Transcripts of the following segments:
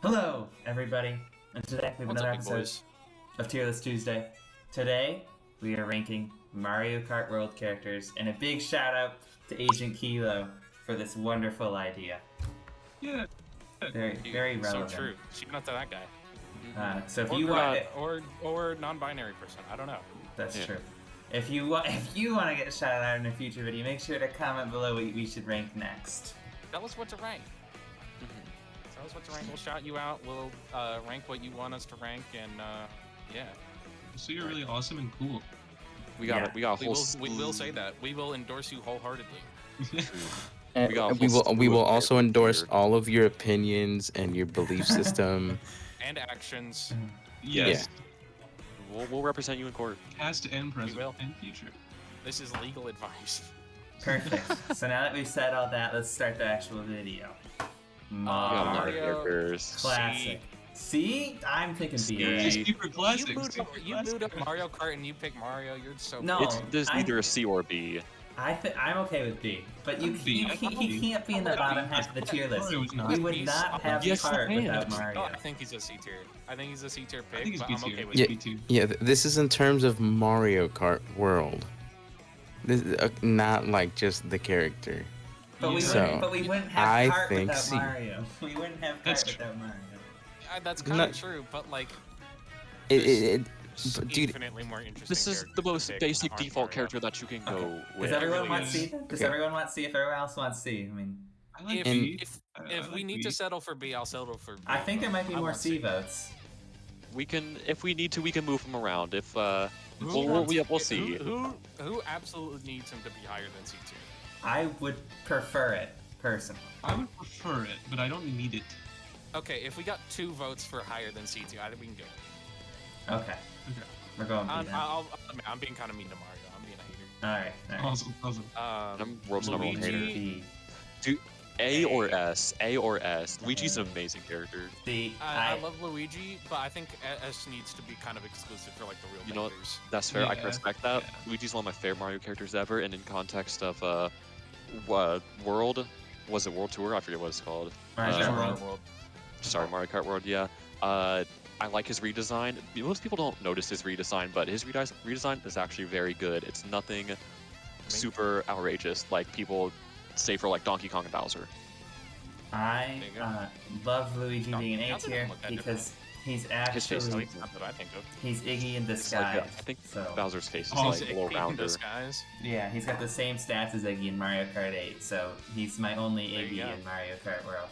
Hello, everybody, and today we have What's another up, big episode boys? of Tier List Tuesday. Today, we are ranking Mario Kart World characters, and a big shout out to Agent Kilo for this wonderful idea. Yeah. Very, Dude, very so relevant. true. Shout out to that guy. So if Or, you want, or non-binary person. I don't know. that's true. If you want to get shouted out in a future video, make sure to comment below what we should rank next. Tell us what to rank. Tell us what to rank. We'll shout you out. We'll rank what you want us to rank, and yeah. So you're really awesome and cool. We got Yeah. it. We got a whole. We will say that. We will endorse you wholeheartedly. We got a And we whole will we slew will of also characters endorse here. all of your opinions and your belief system. And actions. Yes. We'll represent you in court. Past and present will. and future. This is legal advice. Perfect. So now that we've said all that, let's start the actual video. We got a lot of Mario. characters. Classic. See? I'm thinking See? B. Just super classic. You boot up Mario Kart and you pick Mario. You're so No. It's there's either a C or a B. I'm okay with B, but he can't be in the bottom half of the tier list. Mario is not. We would not have Yes, Kart he without is. Mario. I think he's a C tier. I think he's a C tier I pick, think it's but B I'm tier. okay with Yeah. it. B2. Yeah, this is in terms of Mario Kart World. This not like just the character. But we So, wouldn't I have Kart think without C. Mario. We wouldn't have That's Kart true. without Mario. That's kind Not- of true, but like, It, there's but dude, infinitely more interesting. This is the characters most to pick basic aren't default Mario. character that you can go Does with. everyone really want is. C then? Does Okay. everyone want C if everyone else wants C? I mean, I like If, B. if, I if we like need B. to settle for B, I'll settle for B. I think there might be I more want C votes. We can, if we need to, we can move him around. If Who we'll wants- see. Who absolutely needs him to be higher than C tier? I would prefer it, personally. I would prefer it, but I don't need it. Okay, if we got 2 votes for higher than C tier, I think we can go. Okay. Okay. We're going B then. I'm being kind of mean to Mario. I'm being a hater. Alright, alright. Awesome. World's number one Luigi- hater. B. A or S. A or S. Luigi's an amazing character. C. I love Luigi, but I think S needs to be kind of exclusive for like the real You know what? bangers. That's fair. I can Yeah, respect that. yeah. Luigi's one of my favorite Mario characters ever, and in context of World, was it World Tour? I forget what it's called. Mario Uh, Kart World. Sorry, Mario Kart World. Yeah. I like his redesign. Most people don't notice his redesign, but his redesign is actually very good. It's nothing super outrageous like people say for like Donkey Kong and Bowser. I There you go. love Luigi No, being an A Bowser tier doesn't look that because he's His face is actually Not that I think of. he's Iggy in It's like, disguise. I think so Bowser's face is Oh, like a little in rounder. disguise. yeah, he's got the same stats as Iggy in Mario Kart 8. So he's my only There you Iggy go. in Mario Kart World.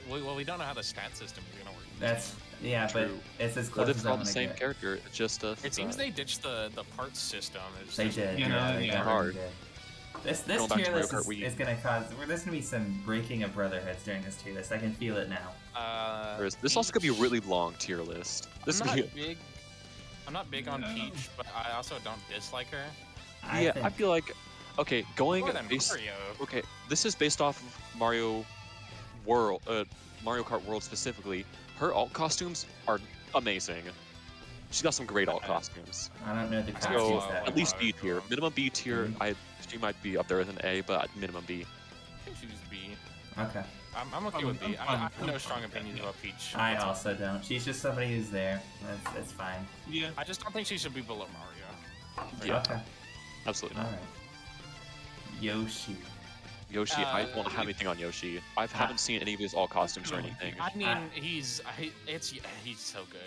Well, we don't know how the stat system is gonna work. That's yeah, True. but it's as What close if as they're I'm all the gonna same get. character? It's just a. It seems they ditched the parts system. It's They just- did. You Yeah, know, they yeah. definitely Hard. did. This Going back tier to Mario list Kart Wii. is gonna cause. There's gonna be some breaking of brotherhoods during this tier list. I can feel it now. Whereas this also could be a Peach. really long tier list. This I'm could not be. big. I'm not big on Yeah. Peach, but I also don't dislike her. I think, feel like. Okay, going More than based. Mario. Okay, this is based off of Mario Kart World specifically. Her alt costumes are amazing. She's got some great alt costumes. I don't know the So, costumes uh, that At least well. B tier, minimum B tier. Mhm. She might be up there with an A, but minimum B. I think she was B. Okay. I'm okay with B. I have no strong opinions about Peach. I also don't. She's just somebody who's there. That's fine. Yeah. I just don't think she should be below Mario. Yeah, Okay. absolutely All not. right. Yoshi. Yoshi, I don't have anything on Yoshi. I haven't seen any of his alt costumes or anything. I mean, he's so good.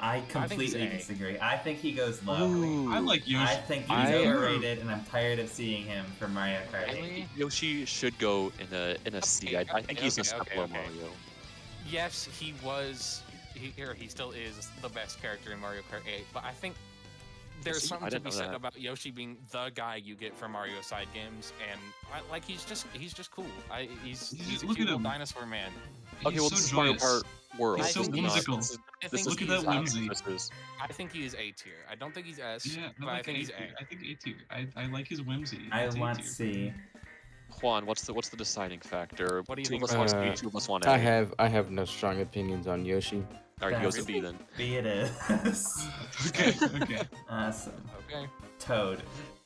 I he's completely A. disagree. I think he goes low. Ooh. I like Yoshi. I think he's I- overrated, and I'm tired of seeing him for Mario Kart 8. Really? Yoshi should go in a C. I think he's a okay, step okay, below okay. Mario. Yes, he still is the best character in Mario Kart 8, but I think there's See, something I to didn't be know said that. about Yoshi being the guy you get from Mario side games, and he's just cool. He's a Look cute at little him. dinosaur man. Okay, He's well, so this is Mario joyous. Kart World. He's so This is not- whimsical. this is- I this think is- Look at he's that whimsy. this is- I think he is A tier. I don't think he's S, Yeah, but I think he's A. I think A tier. I like his whimsy. I It's A want tier. C. Juan, what's the deciding factor? What do you Two think of us about want it? C, two of us want A. I have no strong opinions on Yoshi. Alright, he goes to B then. B it is. Okay. Okay. Awesome. Okay. Toad.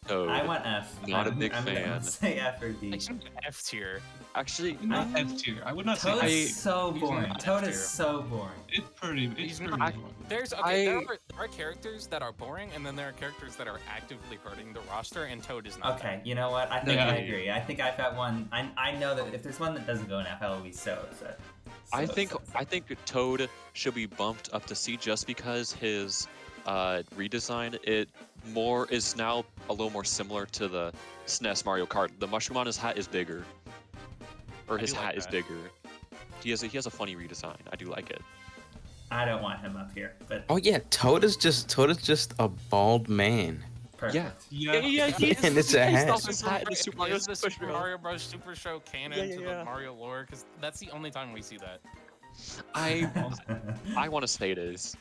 Toad. I want F. Not a I'm- big I'm gonna fan. say F or D. I should F tier. Actually, Not F tier. I would not say Toad F is tier. so He's boring. not Toad F-tier. is so boring. It's pretty. It's He's pretty. not- boring. There are characters that are boring, and then there are characters that are actively hurting the roster, and Toad is not. Okay, you know what? I think Yeah. I agree. I think I've got one. I know that if there's one that doesn't go in F, I will be so upset. I So think upset. I think Toad should be bumped up to C just because his redesign is now a little more similar to the SNES Mario Kart. The mushroom on his hat is bigger, or I his do like hat is that. bigger. He has a funny redesign. I do like it. I don't want him up here, but Oh yeah, Toad is just a bald man. perfect. Yeah. And it's a hat. off his hat in the Super Mario Is the Super Super Show. Mario Bros. Super Show canon Yeah, yeah, to yeah. the Mario lore? Because that's the only time we see that. I want to say it is.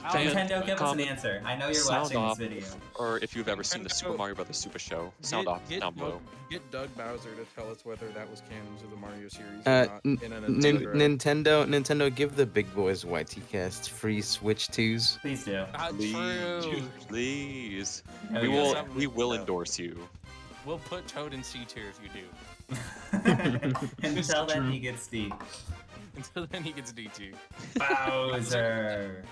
Nintendo, give us an comment, answer. I know you're sound watching off, this video. or if you've ever seen the Super Mario Brothers Super Show, sound off down below. Get Doug Bowser to tell us whether that was canon to the Mario series Uh, or not. In an Nintendo. Nintendo, give the big boys YT cast free Switch 2s. Please do. True. Please. Oh, We yeah. will Something we will like that. endorse you. We'll put Toad in C tier if you do. Until then, true. he gets D. Until then, he gets D tier. Bowser.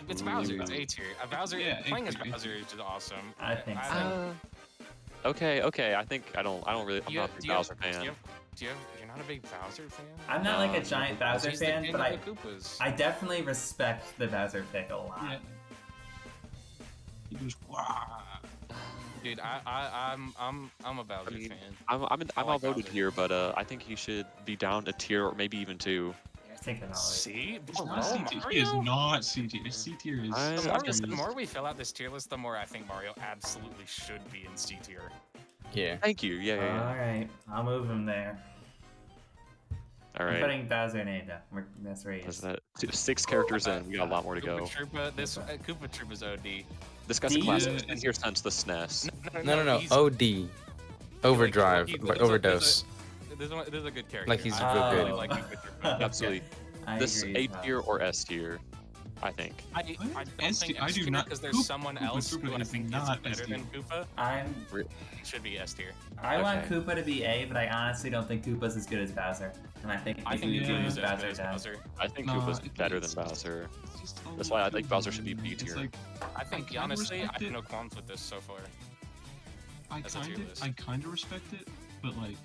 It's Bowser. It's A tier. Bowser. Yeah, A Playing as tier. Bowser is just awesome. I think so. Okay. I think I don't really. I'm not a big Bowser fan. You're not a big Bowser fan? I'm not like a giant Bowser He's the fan, king but of the Koopas. I definitely respect the Bowser pick a lot. Yeah. He goes, wow. Dude, I'm a Bowser I mean, fan. I'm I like outvoted Bowser. here, but I think he should be down a tier or maybe even 2. I think it always. See? It's Below not C tier. He is Mario? not C tier. C tier is. I- The I more, just- the more we fill out this tier list, the more I think Mario absolutely should be in C tier. Yeah. Thank you. Yeah. Alright, I'll move him there. All I'm right. putting Bowser in A though. That's where he What's is. that? 6 characters in. We got a lot more to go. Koopa Troopa, this Koopa Troopa's OD. This guy's a D? classic. Yeah. He's been here since the SNES. No. he's- OD. Overdrive. he's- Overdose. This is a good character. Like he's I real really good. like Koopa Troopa. Absolutely. I This agree A as tier well. or S tier, I think. I don't S think tier- I S do tier not- because there's Koopa- someone Koopa else Troopa who I is think is not better S than Koopa. I'm. Should be S tier. I want Okay. Koopa to be A, but I honestly don't think Koopa's as good as Bowser, and I think I think we Yeah. Koopa move is as Bowser good as down. Bowser. I think Nah, Koopa's I think better than it's- Bowser. It's just a That's why I little think Bowser should be too B much. It's tier. like, I think kinda honestly, I respect have it. no qualms with this so far. I That's a tier list. kind of respect it, but like.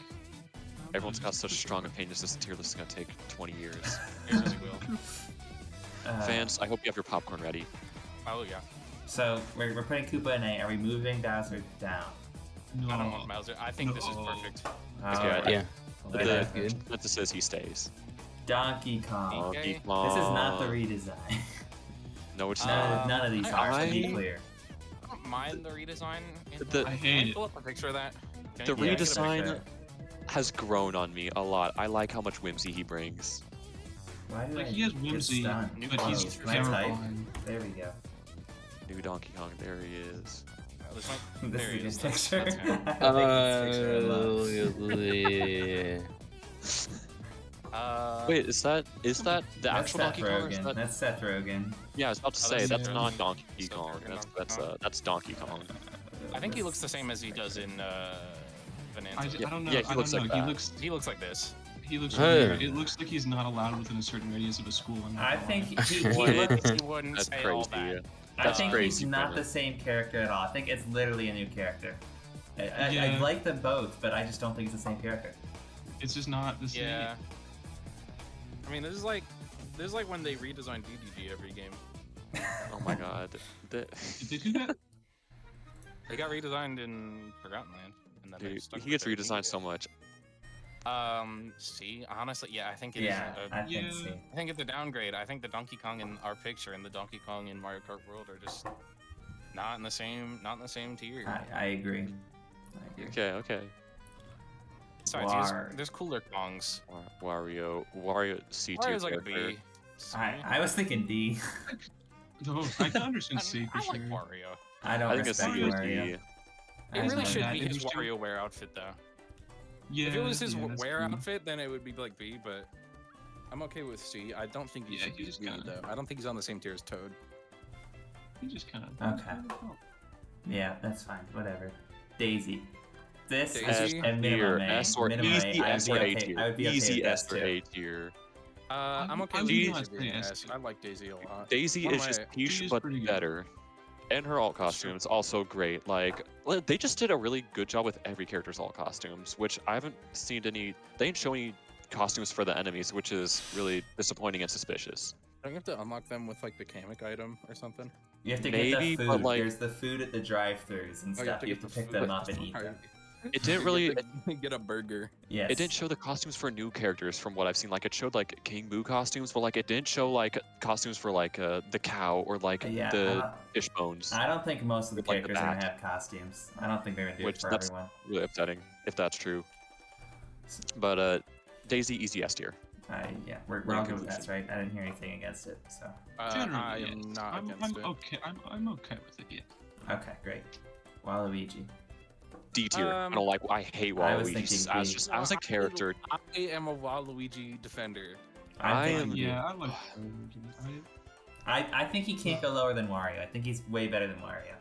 Everyone's got such strong opinions. This tier list is gonna take 20 years. It really will. Fans, I hope you have your popcorn ready. Oh yeah. So we're putting Koopa in A. Are we moving Bowser down? No. I don't want Bowser. I think this is No. perfect. Alright. Yeah. Well, The that's good. consensus says he stays. Donkey Kong. Okay. Donkey Kong. This is not the redesign. No, it's none, not. none of these are, to be I- clear. I don't mind the redesign. The- I Can hate you it. pull up a picture of that? Can The you- yeah, get a picture. redesign has grown on me a lot. I like how much whimsy he brings. Why do Like I he has get whimsy, stunned? but he's Can I type? terrifying. There we go. New Donkey Kong, there he is. Oh, this might- This there he is is. a good That's- picture. that's him. I think this picture I love. Yeah. Wait, is that the That's actual Seth Donkey Kong? Or is Rogen. that... That's Seth Rogen. Yeah, I was about to Oh, say that's that's Seth not Rogen. Donkey Seth Kong. Rogen That's Donkey Kong. that's Donkey Kong. I think he looks the same as he does in Bonanza. I don't know. Yeah, he I looks don't like know. that. He looks like this. He looks Hey. weird. It looks like he's not allowed within a certain radius of a school. I'm not I gonna think lie. he He looks. wouldn't That's say all crazy. that. I That's think crazy, he's not Brennan. the same character at all. I think it's literally a new character. I Yeah. like them both, but I just don't think it's the same character. It's just not the same. Yeah. I mean, this is like when they redesign DDD every game. Oh my god. Did they do that? They got redesigned in Forgotten Land, and then they Dude, stuck he with gets their redesigned D. so much. See, honestly, yeah, I think it is. Yeah, I think Yeah. so. I think it's a downgrade. I think the Donkey Kong in our picture and the Donkey Kong in Mario Kart World are just not in the same tier. I agree. I agree. Okay. Besides, War. there's cooler Kongs. Wario C tier Mario's like a character. B. C. I was thinking D. No, I can understand C for I sure. like Wario. I don't I think it's respect Mario's Mario. D. It I really don't- should that be his interesting. WarioWare outfit though. Yeah. If it was his yeah, that's wear true. outfit, then it would be like B, but I'm okay with C. I don't think he Yeah, should he be just B kinda- though. I don't think he's on the same tier as Toad. He just kind of. Okay. Yeah, that's fine. Whatever. Daisy. This Daisy? is a minimum A. S or Minimum easy A. I would S be or A okay. tier. I would be okay Easy with S S or too. A tier. I'm okay I with would Daisy not being say S. S tier. I like Daisy a lot. Daisy One is of just my- She Peach, is but pretty good. better. And her alt costumes also great. Like they just did a really good job with every character's alt costumes, which I haven't seen any. They didn't show any costumes for the enemies, which is really disappointing and suspicious. Don't you have to unlock them with like the Kamek item or something? You have to Maybe, get the but, food. like- There's the food at the drive-throughs and Oh, stuff. You have to the pick food. them up and eat them. It didn't You really. have to get a burger. Yes. It didn't show the costumes for new characters from what I've seen. Like it showed like King Boo costumes, but like it didn't show like costumes for like the cow or like Yeah, the fish bones. I don't think most of the With, like, the characters are gonna bat. have costumes. I don't think they're gonna do Which it for that's- everyone. Really upsetting if that's true. But Daisy easy S tier. Yeah, we're all good with that, right? I didn't hear anything against it, so. Generally, I am yes. not I'm against it. okay. I'm okay with it. Yeah. Okay, great. Waluigi. D tier. I don't like. I hate I was Waluigi thinking just as B. just as a character. I am a Waluigi defender. I'm I thinking am- B. Yeah, I like. I think he can't go lower than Wario. I think he's way better than Wario.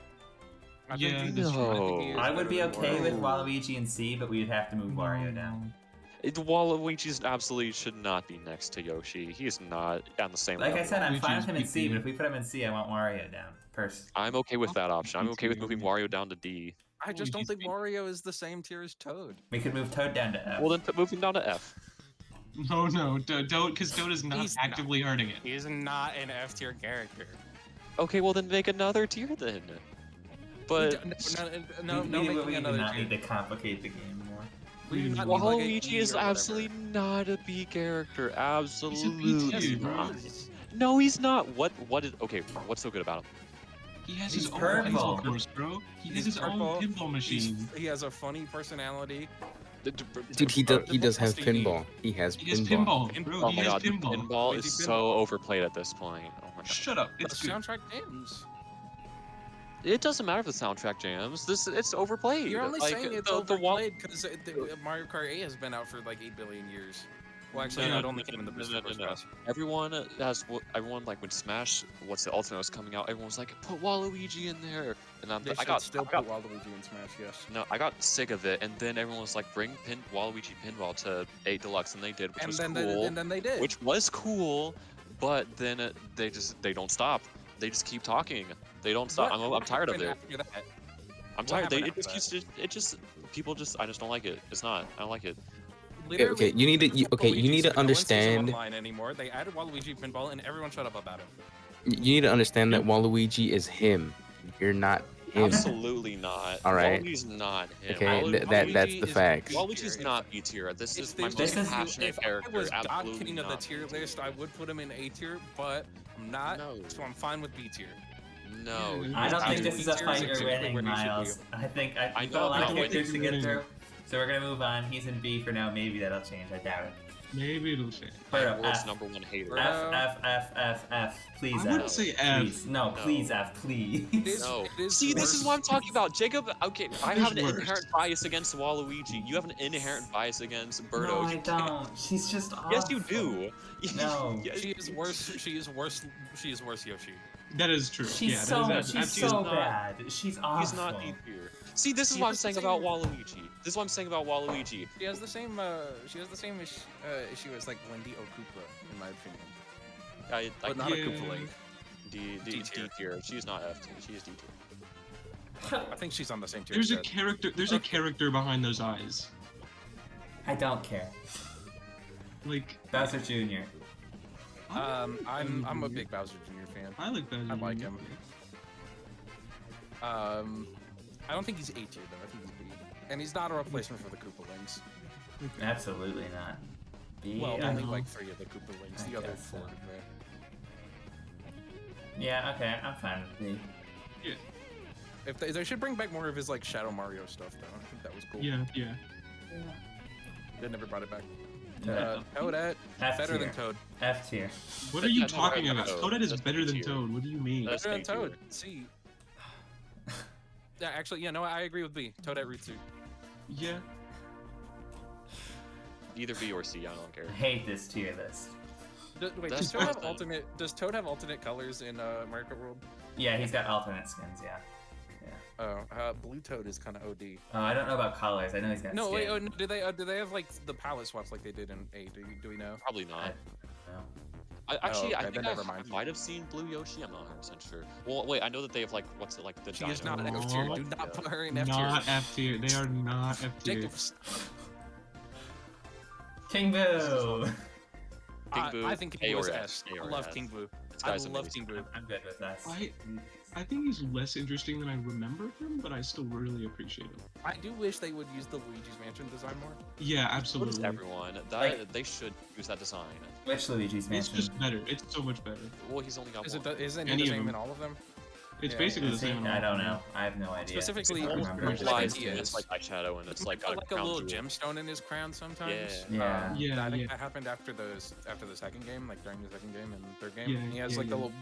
I Yeah, think that's he- true. I think he is I would better be than okay with Wario. Waluigi in C, but we'd have to move Wario down. Waluigi's absolutely should not be next to Yoshi. He is not on the same Like level. I said, I'm fine with him in Waluigi's C, but B. if we put him in C, I want Wario down. First. I'm okay with that option. I'm Me okay with too. moving Wario down to D. I just don't Waluigi's think big. Wario is the same tier as Toad. We could move Toad down to F. Well, then move him down to F. No, don't, because Toad is not He's not. actively hurting it. He is not an F tier character. Okay, well then make another tier then. But No, we making do another not tier. need to complicate the game more. We do not need, like, a Waluigi E is or whatever. absolutely not a B character. He's a Absolutely B tier, bro. not. No, he's not. What is okay? What's so good about him? He has He's his own purple. pinball course, bro. He has He's his own purple. pinball machine. He has a funny personality. Dude, he does have What's the E? pinball. He has He has pinball. pinball, bro. Oh He my has god, pinball. pinball is Luigi so pinball. overplayed at this point. Oh my god. Shut up. The It's good. soundtrack games. It doesn't matter if the soundtrack jams. It's overplayed. You're only Like, saying it's the wall- overplayed because Mario Kart 8 has been out for like 8 billion years. Well, actually, No, it only came in the booster first pass. Everyone everyone like when Smash, what's the Ultimate was coming out, everyone was like, put Waluigi in there, and They I got still I got put Waluigi in Smash, yes. no, I got sick of it, and then everyone was like, bring Waluigi Pinball to 8 Deluxe, and they did, which And was then, cool. and then they did. Which was cool, but then they don't stop. They just keep talking. They don't stop. What I'm tired of happened it. after that? I'm what tired. happened It after just keeps it just people just I just don't like it. It's not. I don't like it. Okay, you need to- Literally, okay, you need to Waluigi's- no one sees him understand- online anymore. They added Waluigi Pinball, and everyone shut up about him. You need to understand that Waluigi is him. You're not him. Absolutely not. All right. Waluigi's not him. Okay, that's Waluigi the is fact. B Waluigi's tier. not B tier. This If is they my were- This most is- passionate If I character. was God Absolutely King of the not. tier list, I would put him in A tier, but I'm not, No. so I'm fine with B tier. No. I don't think I this think is a B tier fight is you're exactly winning, where he should be. Miles. I think I we've got a lot know, of I characters to think get you're through, so we're gonna move on. He's in B for now. Maybe that'll change. I doubt it. Maybe it'll change. Birdo, World's F. #1 hater. F, please I F. wouldn't say F. Please. No, please F, please. It is, No. it is See, this is worse. what I'm talking about. Jacob, okay, I There's have an worse. inherent bias against Waluigi. You have an inherent bias against Birdo. No, I You can't- don't. She's just awful. Yes, you do. No. Yes, She is worse. She is worse. She is worse, Yoshi. That is true. She's yeah, so that is she's absolutely- so not- bad. She's awful. he's not D tier. See, this is She what I'm has the saying same- about Waluigi. This is what I'm saying about Waluigi. She has the same. She has the same issue as like Wendy Okupa, in my opinion. I But not a Yeah. Koopa Link. D D tier. tier. She's not F tier. She is D tier. I think she's on the same tier. There's as a Ed. character. There's a character behind those eyes. I don't care. Like Bowser Jr. I'm a big Bowser Jr. fan. I like Bowser. I like Jr. him. I don't think he's A tier though. I think he's B. And he's not a replacement for the Koopa Links. Absolutely not. B. Well, I only don't- like 3 of the Koopa Links. I The other guess so. 4 are there. Yeah, okay, I'm fine with B. If they should bring back more of his like Shadow Mario stuff though. I think that was cool. Yeah, yeah. They never brought it back. Toad. Toadette, F better tier. than Toad. F tier. What are you That's talking not about? Toad. Toadette is That's better than B tier. Toad. What do you mean? That's Better than A tier. Toad. C. Yeah, actually, yeah, no, I agree with B. Toadette Ritsu. Yeah. Either B or C. I don't care. I hate this tier list. Wait, That's does Toad have fine. alternate? Does Toad have alternate colors in Mario Kart World? Yeah, he's got alternate skins, yeah. Blue Toad is kind of OD. Oh, I don't know about colors. I know he's got No, skin. wait. Oh, no, do they have like the palette swaps like they did in A? Do we know? Probably I not. don't know. Actually, I okay, think then never mind. I might have seen Blue Yoshi. I'm not 100% sure. Well, wait, I know that they have like what's it like the She is dino. not an F tier. Do not put her in F tier. Not F tier. They are not F tier. Jacob, King Boo! King Boo, I think A he was or S. S, A I or love S. King Boo. This I guy's love amazing. King Boo. I'm good with us. I think he's less interesting than I remember him, but I still really appreciate him. I do wish they would use the Luigi's Mansion design more. Yeah, So does absolutely. everyone. Like- They should use that design. Which Luigi's It's Mansion? just better. It's so much better. Well, he's only got Is one. isn't he Any the of same them. in all of them? It's Yeah, basically I the same. don't know. I have no idea. Specifically, I don't it's remember. It's Like, like it's ideas. like eyeshadow and it's like got a like a crown little jewel. gemstone in his crown sometimes. Yeah. Yeah, I think yeah. that happened after the second game, like during the second game and third game. Yeah, he has yeah, like the yeah. little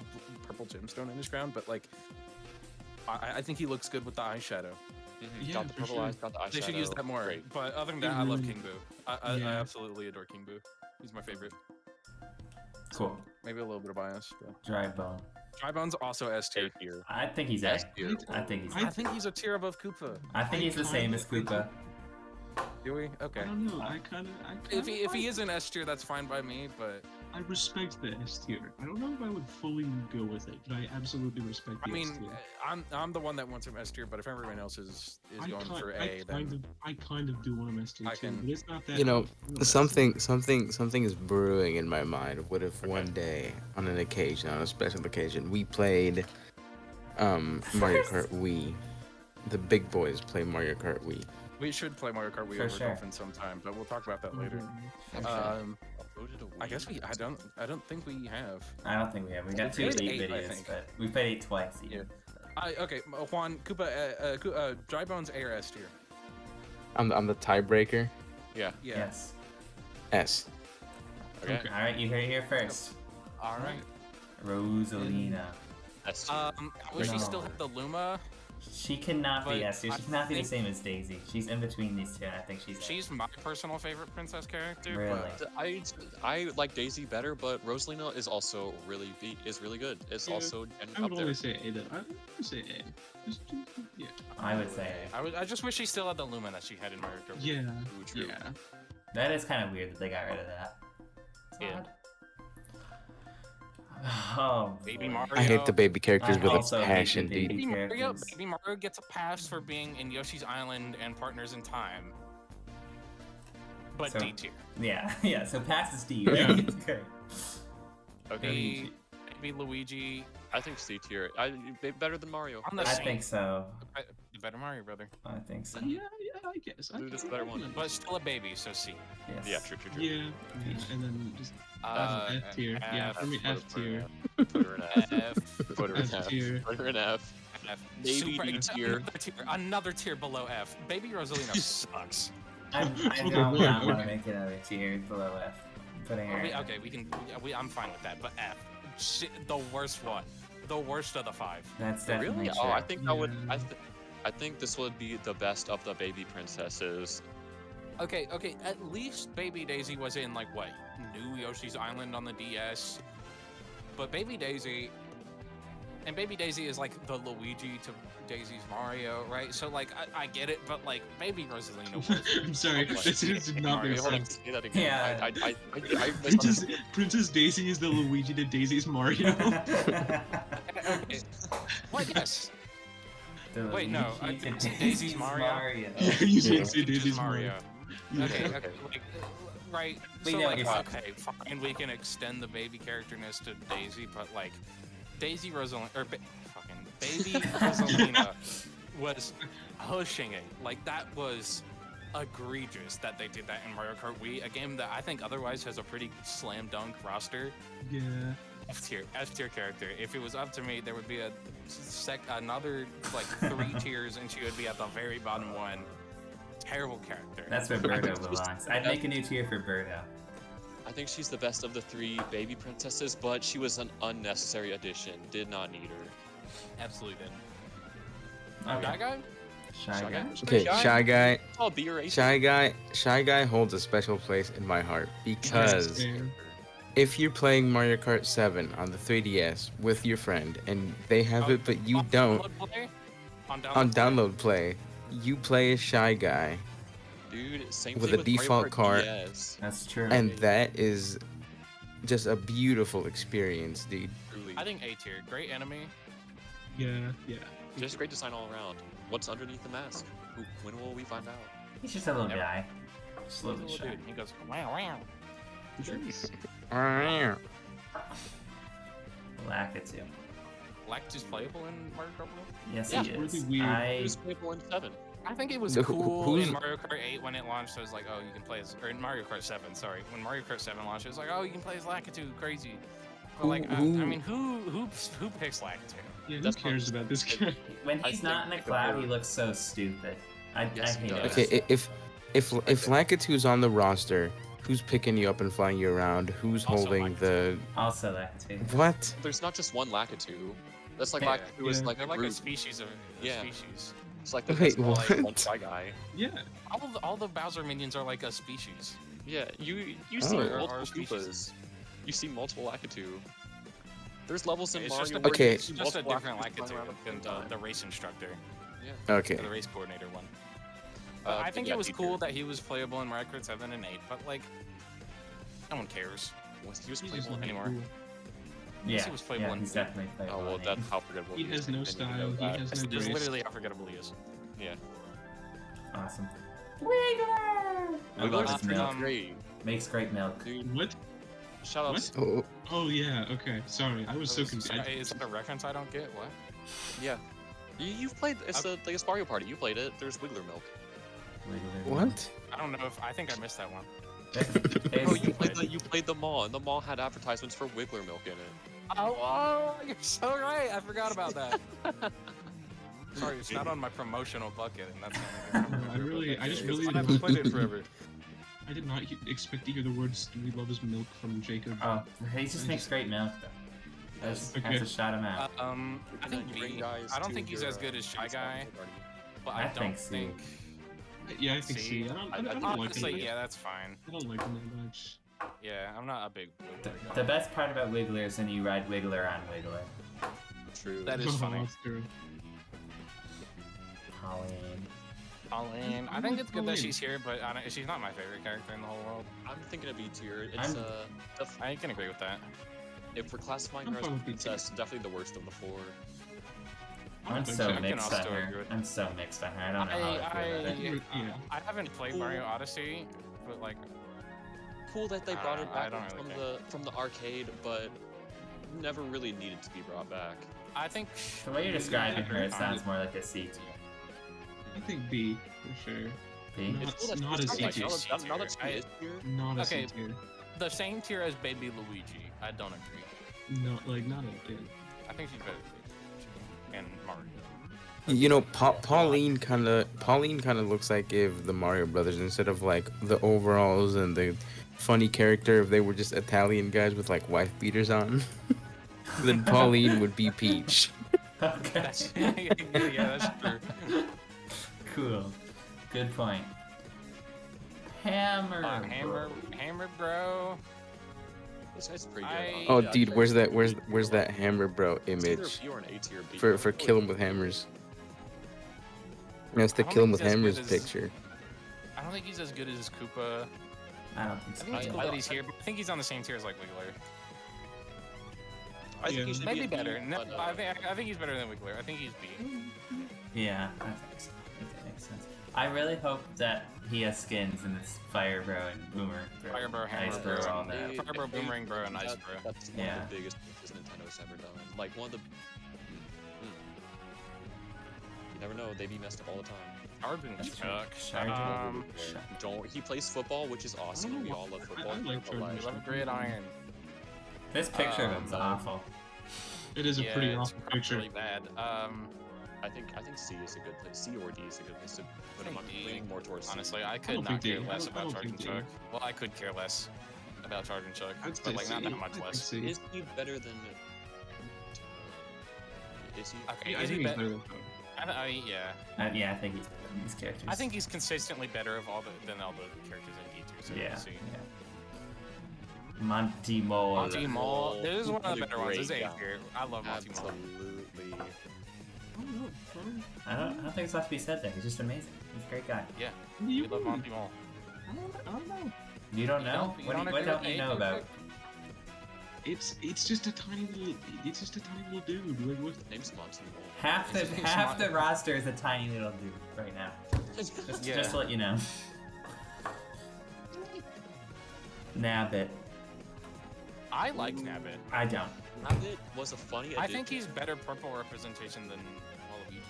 purple gemstone in his crown, but like I think he looks good with the eyeshadow. Yeah, Got the for purple sure. eyes, got the eyeshadow. They should use that more. Great. But other than They that, I love really- King Boo. I Yeah. absolutely adore King Boo. He's my favorite. Cool. Maybe a little bit of bias. But... Dry bone. Dry Bone's also S tier. A tier. I think he's A. S tier. I think he's I think he's a tier above Koopa. I think he's the same as Koopa. Do we? Okay. I don't know. I kind of. If he is an S tier, that's fine by me. But I respect the S tier. I don't know if I would fully go with it, but I absolutely respect the I S mean, tier. I'm the one that wants him S tier. But if everyone else is going for A, I kind of do want him S tier I too, can- but it's not that. You know, real something is brewing in my mind. What if one day, on an occasion, on a special occasion, we played Mario Kart Wii. The big boys play Mario Kart Wii. we should play Mario Kart Wii For over sure. Dolphin sometime. But we'll talk about that later. For sure. Uploaded a I guess Wii. I don't think we have. I don't think we have. We got We two played 8 8, I videos, think. but we played 8 twice. Even. Okay, Juan, Koopa, Dry Bones A or S tier? I'm the tiebreaker. Yeah. Yes. S. Okay. All right, you heard it here first. All right. Rosalina. S tier. I wish he No. still had the Luma. She cannot be But S tier. She I cannot be the think- same as Daisy. She's in between these two, and I think she's. She's my personal favorite princess character. Really? But I like Daisy better, but Rosalina is also really good. It's Yeah, also I up would there. always say A though. I would say A. Yeah. I would say. I just wish she still had the Luma that she had in Mario Kart. Yeah. Ooh, true. Yeah. That is kind of weird that they got rid of that. It's Yeah. odd. Oh, Baby boy. Mario. I hate the baby characters I with also a hate the passion, baby- dude. Baby Mario gets a pass for being in Yoshi's Island and Partners in Time. But So- D tier. Yeah, yeah. So pass is D. Yeah. Right? Okay. Okay. Baby Luigi I think C tier. Better than Mario. on the I same. think so. The better Mario brother, I think so. Yeah, I guess. Dude, it's a better one. but still a baby, so C. Yes. Yeah, true. Yeah, and then just F tier. Yeah, for me F, F tier. Put her in F. F. Put her in F F. tier. Put her in F. F. Maybe Super, D tier. another tier below F. Baby Rosalina sucks. I Okay, don't okay. want to make another tier below F. Putting her. Okay, I'm fine with that, but F. Shit, the worst one. The worst of the 5. That's definitely Really? true. Oh, I think that would. Yeah. I think this would be the best of the baby princesses. Okay, at least Baby Daisy was in, like, what? New Yoshi's Island on the DS. But Baby Daisy... And Baby Daisy is, like, the Luigi to Daisy's Mario, right? So, like, I get it, but, like, Baby Rosalina was... I'm sorry, Like, that did not make Wait, hold on, sense. say that again. Yeah. I Princess Daisy is the Luigi to Daisy's Mario. Okay. What? Yes. The Wait, no, Luigi to Daisy's Mario. Yeah, you Yeah, should say Daisy's Mario. Yeah. Okay, like, right. We so, know what like, you're saying. okay, fine, we can extend the baby characterness to Daisy, but, like, Daisy Rosalina, or fucking Baby Rosalina was pushing it. Like, that was egregious that they did that in Mario Kart Wii, a game that I think otherwise has a pretty slam dunk roster. Yeah. F tier character. If it was up to me, there would be another like 3 tiers, and she would be at the very bottom one. Terrible character. That's where Birdo belongs. I'd make a new tier for Birdo. I think she's the best of the 3 baby princesses, but she was an unnecessary addition. Did not need her. Absolutely didn't. Okay. That guy? Shy Guy. Okay, Shy Guy. Oh, be your Shy Guy holds a special place in my heart because Fair. if you're playing Mario Kart 7 on the 3DS with your friend and they have it but you don't, on download play, you play a shy guy, Dude, same with thing a with Mario default Kart cart, DS. That's true. and that is just a beautiful experience, dude. Truly. I think A tier, great enemy. Yeah, yeah. Just great design all around. What's underneath the mask? When will we find out? He's just a little Never. guy. Just a He's a little little shy. dude. He goes wow wow. Lakitu. Lactus playable in Mario Kart World? Yes, Yeah, he it's is. really weird. It was playable in 7. I think it was Who- cool who's- in Mario Kart 8 when it launched. So it was like, oh, you can play as, or in Mario Kart 7. Sorry, when Mario Kart 7 launched, it was like, oh, you can play as Lakitu, crazy. But like, I mean, who picks Lakitu? Yeah, who That's cares about this guy? When I he's not in a think cloud, they're- he looks so stupid. I Yes, he hate it. does. Okay, if Lakitu's on the roster, who's picking you up and flying you around? Who's Also holding Lakitu. the Also Lakitu. what? There's not just one Lakitu. That's like Yeah. Lakitu is Yeah. like They're a like a group. species of Yeah. species. It's like Wait, there's like one what? shy guy. Yeah. All the Bowser minions are like a species. Yeah, you see Oh. multiple Or species. Koopas. You see multiple Lakitu. There's levels in It's Mario just a, where Okay. you it's see just a multiple different Lakitus flying Lakitu around at than the same time. the race instructor, Okay. or the race coordinator one. Uh, I but think yeah, it was he cool did. that he was playable in Mario Kart 7 and 8, but like, no one cares. He was He's just playable not anymore. cool. Yeah, he was playable yeah, in he's eight. definitely playable. Oh well, in that's eight. how forgettable He is, has no and you know style, he that. has It's no grace. literally how forgettable he is. Yeah. Awesome. Wiggler! I love Wiggler's his pretty milk. great, Makes great milk. dude. What? Shout out. What? Oh, Oh yeah, okay. Sorry, I was so confused. Is that a reference I don't get? What? Yeah. You've played. It's the like a Mario Party. You played it. There's Wiggler milk. Wiggler. what? I don't know if I think I missed that one. Oh, you played the mall, and the mall had advertisements for Wiggler milk in it. Oh, you're so right. I forgot about that. Sorry, it's not on my promotional bucket, and that's. I just really I haven't played it in forever. I did not expect to hear the words "We love his milk" from Jacob. Oh, he just makes great milk though. Has Okay. to shout him out. I think B. I don't think he's as good as Shy Guy, but I I don't think C. think. Yeah, I think C. I don't like him. Honestly, yeah, that's fine. I don't like him that much. Yeah, I'm not a big. The best part about Wiggler is when you ride Wiggler on Wiggler. True. That is funny. That's true. Colleen. Colleen. I think it's good that she's here, but she's not my favorite character in the whole world. I'm thinking of B tier. It's I'm- I can agree with that. if we're classifying I'm her as a fine with B tier. princess, definitely the worst of the 4. I'm think so so. I can mixed on also her. agree with I'm so mixed on her. I don't know how I feel about it. Yeah. I haven't played Mario Odyssey, but like, Cool that they brought it I back don't really from the arcade, but never really needed to be brought back. I think The way you're describing her, it Yeah. sounds more like a C tier. I think B for sure. B? Not- It's cool that not it's a like, C tier. now that she is here, Not a Okay. C tier. the same tier as Baby Luigi. I don't agree. No, like not a bit. I think she's better than Luigi and Mario. You know, Pauline kind of looks like if the Mario Brothers, instead of like the overalls and the funny character, if they were just Italian guys with like wife beaters on, then Pauline would be Peach. Okay. That's, yeah, that's true. Cool. Good point. Hammer. Hammer, bro. this guy's pretty I- good. Oh, Yeah, dude, I'd where's say that? Where's pretty that good. Hammer Bro It's either image B or an A tier B. for Kill 'Em with Hammers? That's the I don't Kill 'Em think with he's as good Hammers as- picture. I don't think he's as good as Koopa. I don't think I so. think it's either. cool that he's here, but I think he's on the same tier as like Wiggler. I think Yeah. he should Maybe be a B, better. No, but, I think he's better than Wiggler. I think he's B. Yeah, I think so. I think that makes sense. I really hope that he has skins in this Fire Bro and Boomer Bro. Fire Bro, Hammer Ice Bro, all and that. Fire Bro, Boomerang Bro, and Ice Bro. That's one Yeah. of the biggest things Nintendo's ever done. Like one of the. You never know. They be messed up all the time. Arden That's true. Chuck. Charging. Don't. He plays football, which is awesome. We all love football. I like but, Jordan. We love Gridiron. This picture of him's awful. It is a pretty it's awesome picture. really bad. I think C is a good place. C or D is a good place to put him. I'm think D. leaning more towards C. Honestly, I don't could not think care D. less I about don't Charging think D. Chuck. Well, I could care less about Charging Chuck, I'd say but like not C. that much I'd less. say C. Is he better than? Is he? Okay, Yeah, I is think he he's better? better than Toad. Yeah. Yeah, I think he's better than these characters. I think he's consistently better than all the characters in D2. So Yeah. we'll see. yeah. Monty Mole. Monty Mole. This is one of the What a better ones. This is great A guy. tier. I love Monty Mole. Absolutely. I don't think it's left to be said there. He's just amazing. He's a great guy. Yeah, You, we love Monty Mole. I don't know. You don't know? You What don't don't agree you with know me? about? It's just a tiny little dude. Like, what? Name's Monty Mole. Half the He's half not- the roster is a tiny little dude right now. Yeah. Just to let you know. Nabbit. I like Nabbit. I don't. Nabbit was a funny addition. I think he's better purple representation than Waluigi.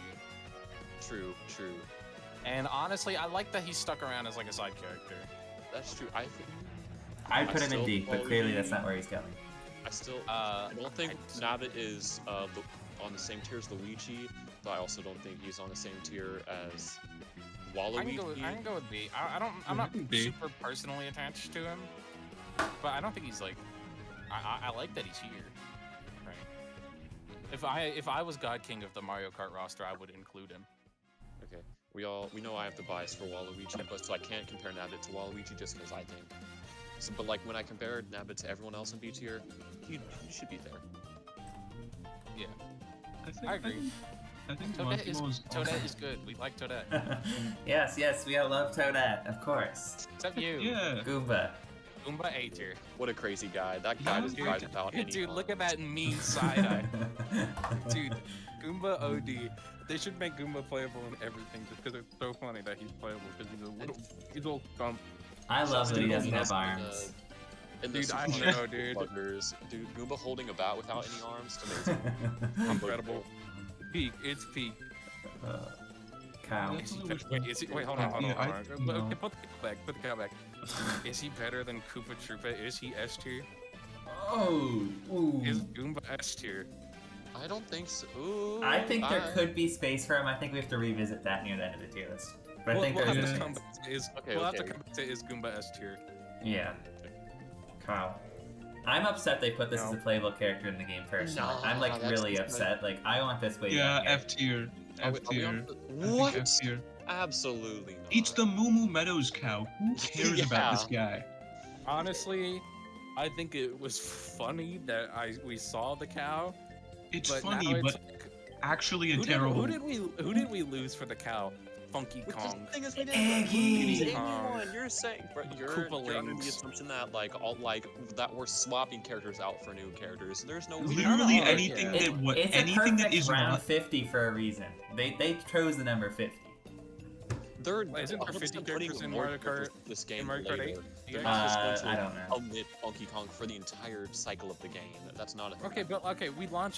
True. And honestly, I like that he's stuck around as like a side character. That's true. I think I'd put him in still D, but clearly that's not where he's going. I don't think I'd- Nabbit is on the same tier as Luigi, but I also don't think he's on the same tier as Waluigi. I can go with B. I'm I not think B. super personally attached to him, but I don't think he's like. I like that he's here. Right. If I was God King of the Mario Kart roster, I would include him. Okay. We know I have the bias for Waluigi, but so I can't compare Nabbit to Waluigi just because I think. So, but like when I compare Nabbit to everyone else in B tier, he should be there. Yeah. I agree. I think Toadette is good. We like Toadette. yes, we all love Toadette, of course. Except you. Yeah. Goomba. Goomba A tier. What a crazy guy. That guy just drives without any Dude, look at arms. that mean side eye. Dude, Goomba OD. They should make Goomba playable in everything just because it's so funny that he's playable because he's a little dumb. I love that he doesn't Goomba's have arms. in the Dude, I Super know, Mario dude. Buggers, dude, Goomba holding a bat without any arms, amazing. Incredible. Peak. It's peak. Cow. Wait, hold on. Yeah, Put no. the cow back. Put the cow back. Is he better than Koopa Troopa? Is he S tier? Oh, ooh. Is Goomba S tier? I don't think so. Ooh, I think there could be space for him. I think we have to revisit that near the end of the tier list. But I think we'll there's have a to chance. come back to is Okay, we'll have to okay. come back to is Goomba S tier. Yeah. Kyle. I'm upset they put this No. as a playable character in the game first. No, I'm like that's really just upset. Like I want this way Yeah, younger. F tier. Are F we- are we tier. on the- I think What? F tier. Absolutely not. It's the Moo Moo Meadows cow. Who cares about this Yeah. guy? Honestly, I think it was funny that we saw the cow. It's But funny, now it's but like, actually a who terrible. did we lose for the cow? Funky Kong. The thing is, we Eggy. didn't anyone. You're saying, bro, you're Koopa under the Links. assumption that that we're swapping characters out for new characters. There's no Literally Oh, anything yeah. that It's anything a that perfect is round not 50 for a reason. They chose the number 50. They're Wait, isn't there 50 100% putting characters in more Mario Kart- this game in Mario Kart 8? later. They're Yeah. not just going to I don't know. omit Funky Kong for the entire cycle of the game. That's not a thing. Okay, but